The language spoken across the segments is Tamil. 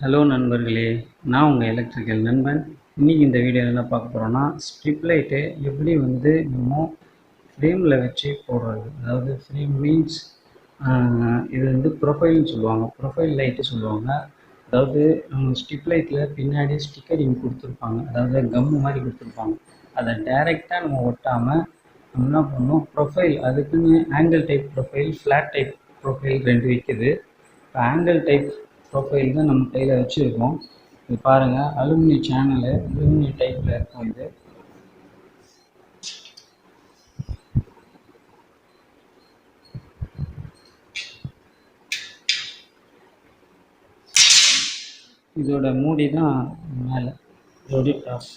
ஹலோ நண்பர்களே, நான் உங்கள் எலக்ட்ரிக்கல் நண்பன். இன்றைக்கி இந்த வீடியோவில் என்ன பார்க்க போகிறோன்னா, ஸ்ட்ரிப் லைட்டு எப்படி நம்ம ஃப்ரேமில் வச்சு போடுறது. அதாவது ஃப்ரேம் மீன்ஸ் இது ப்ரொஃபைல்னு சொல்லுவாங்க, ப்ரொஃபைல் லைட்டு சொல்லுவாங்க. அதாவது நம்ம ஸ்ட்ரிப் லைட்டில் பின்னாடி ஸ்டிக்கரிங் கொடுத்துருப்பாங்க, அதாவது கம்மு மாதிரி கொடுத்துருப்பாங்க. அதை டைரெக்டாக நம்ம ஒட்டாமல் நம்ம என்ன பண்ணணும், ப்ரொஃபைல் அதுக்குன்னு angle type profile, flat type profile 2 விற்கிது. இப்போ ஆங்கிள் டைப் ப்ரொஃபைல் தான் நம்ம கையில் வச்சுருக்கோம். இது பாருங்கள், அலுமினிய டைப்பில் இருக்கும். இதோட மூடி தான் மேலே, இதோட டாப்.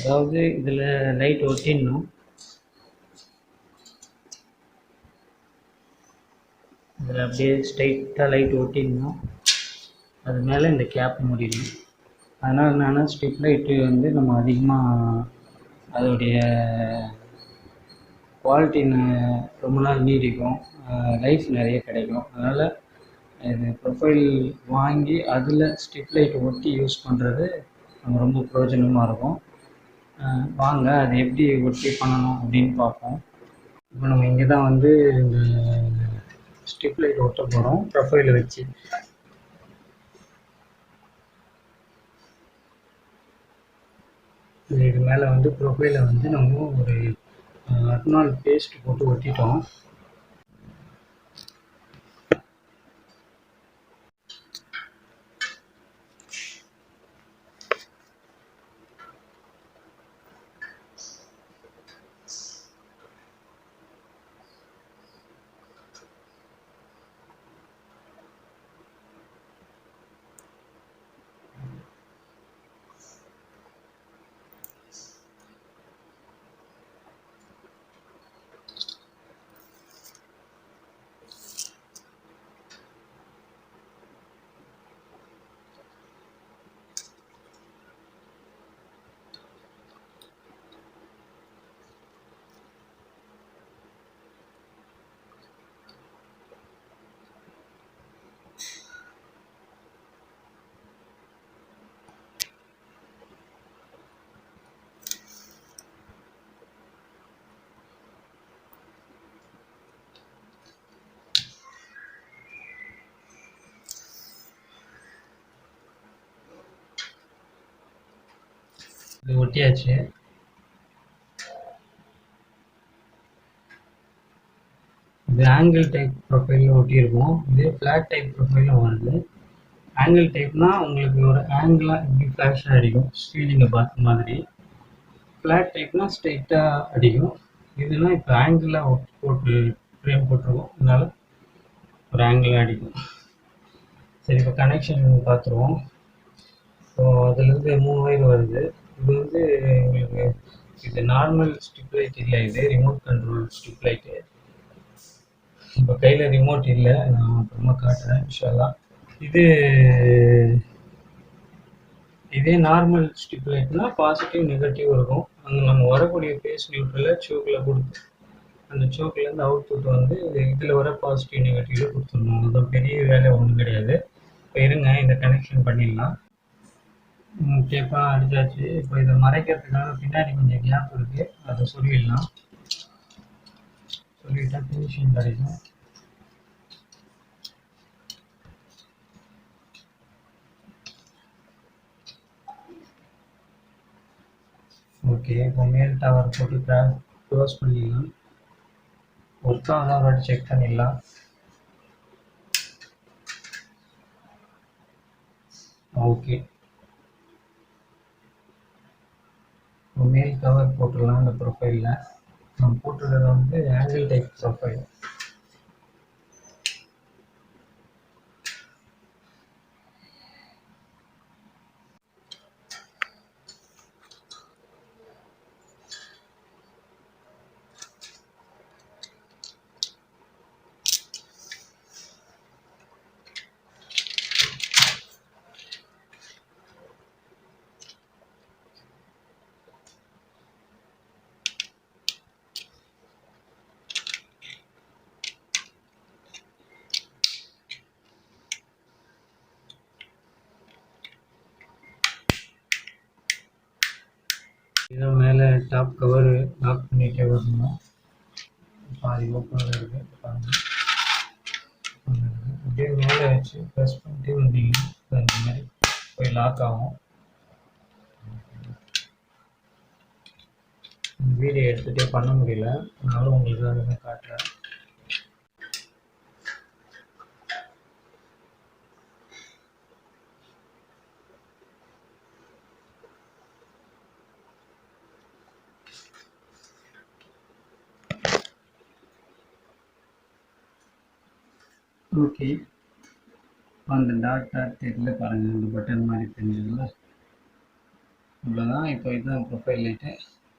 அதாவது இதில் லைட் ஒட்டிடணும். இதில் அப்படியே ஸ்ட்ரைட்டாக லைட் ஒட்டிடணும். அது மேலே இந்த கேப் மூடிடணும். அதனால் நான் ஸ்ட்ரிப் லைட்டு நம்ம அதிகமாக அதோடைய குவாலிட்டி ரொம்ப நாள் நீடிக்கும், லைஃப் நிறைய கிடைக்கும். அதனால் இது ப்ரொஃபைல் வாங்கி அதில் ஸ்ட்ரிப் லைட் ஒட்டி யூஸ் பண்ணுறது நம்ம ரொம்ப பிரயோஜனமாக இருக்கும். வாங்க அது எப்படி ஒட்டி பண்ணணும் அப்படின்னு பார்ப்போம். இப்போ நம்ம இங்கே தான் இந்த ஸ்ட்ரிப் லைட் ஒட்ட போகிறோம் ப்ரொஃபைலை வச்சு. இது மேலே ப்ரொஃபைலை நம்ம ஒரு அட்னால் பேஸ்ட் போட்டு ஒட்டிட்டோம். இது ஒட்டியாச்சு. இது ஆங்கிள் டைப் ப்ரொஃபைலில் ஒட்டியிருக்கும். இது ஃப்ளாட் டைப் ப்ரொஃபைலில் வருது. ஆங்கிள் டைப்னால் உங்களுக்கு ஒரு ஆங்கிளாக இப்படி ஃப்ளாஷாக அடிக்கும், ஸ்டீலிங்கை பார்த்த மாதிரி. ஃப்ளாட் டைப்னால் ஸ்ட்ரைட்டாக அடிக்கும். இதுனா இப்போ ஆங்கிளாக போட்டு ஃப்ரேம் போட்டிருக்கோம், அதனால் ஒரு ஆங்கிளாக அடிக்கும். சரி, இப்போ கனெக்ஷன் பார்த்துருவோம். ஸோ அதுலேருந்து 3 வயர் வருது. இது உங்களுக்கு இது நார்மல் ஸ்ட்ரிப் லைட் இல்லை, இது ரிமோட் கண்ட்ரோல் ஸ்ட்ரிப் லைட்டு. இப்போ கையில் ரிமோட் இல்லை, நான் அப்புறமா காட்டுறேன் இன்ஷால்லா. இதே நார்மல் ஸ்ட்ரிப் லைட்னா பாசிட்டிவ் நெகட்டிவ் இருக்கும். அங்கே நம்ம வரக்கூடிய ஃபேஸ் நியூட்ரலை சோக்கில் கொடுத்து அந்த சோக்கிலேருந்து அவுட்புட் இதில் வர பாசிட்டிவ் நெகட்டிவில் கொடுத்துடணும். அது பெரிய வேலை ஒன்றும் கிடையாது. இப்போ இருங்க, இந்த கனெக்ஷன் பண்ணிடலாம். டேப்பாக அடித்தாச்சு. இப்போ இதை மறைக்கிறதுக்காக பின்னாடி கொஞ்சம் கேப் இருக்குது, அதை சொல்லிடலாம். சொல்லிட்டா ஃபினிஷிங் கிடைக்கும். ஓகே, இப்போ மேல் டவர் போட்டு க்ளோஸ் பண்ணிடலாம். ஒர்க் ஆகுதா ஒரு வாட்டி செக் பண்ணிடலாம். ஓகே, இப்போ மேல் கவர் போட்டுடலாம். இந்த ப்ரொஃபைலில் நம்ம போட்டுருக்கிறது ஆங்கிள் டைப் ப்ரொஃபைல். இதான் மேலே டாப் கவர் லாக் பண்ணிகிட்டே வரணும். பாதி ஓப்பனில் இருக்குது பாருங்க. அப்படியே மேலே வச்சு ப்ரெஸ் பண்ணிட்டு வந்தீங்கன்னா இந்த மாதிரி போய் லாக் ஆகும். வீடியோ எடுத்துகிட்டே பண்ண முடியல, அதனால உங்களுக்கு அதை காட்டுறேன். ஓகே, அந்த டாட் தெரியல பாருங்கள், இந்த பட்டன் மாதிரி தெரிஞ்சதில்ல, இவ்வளோதான். இப்போ இதுதான் ப்ரொஃபைல் லைட்டு.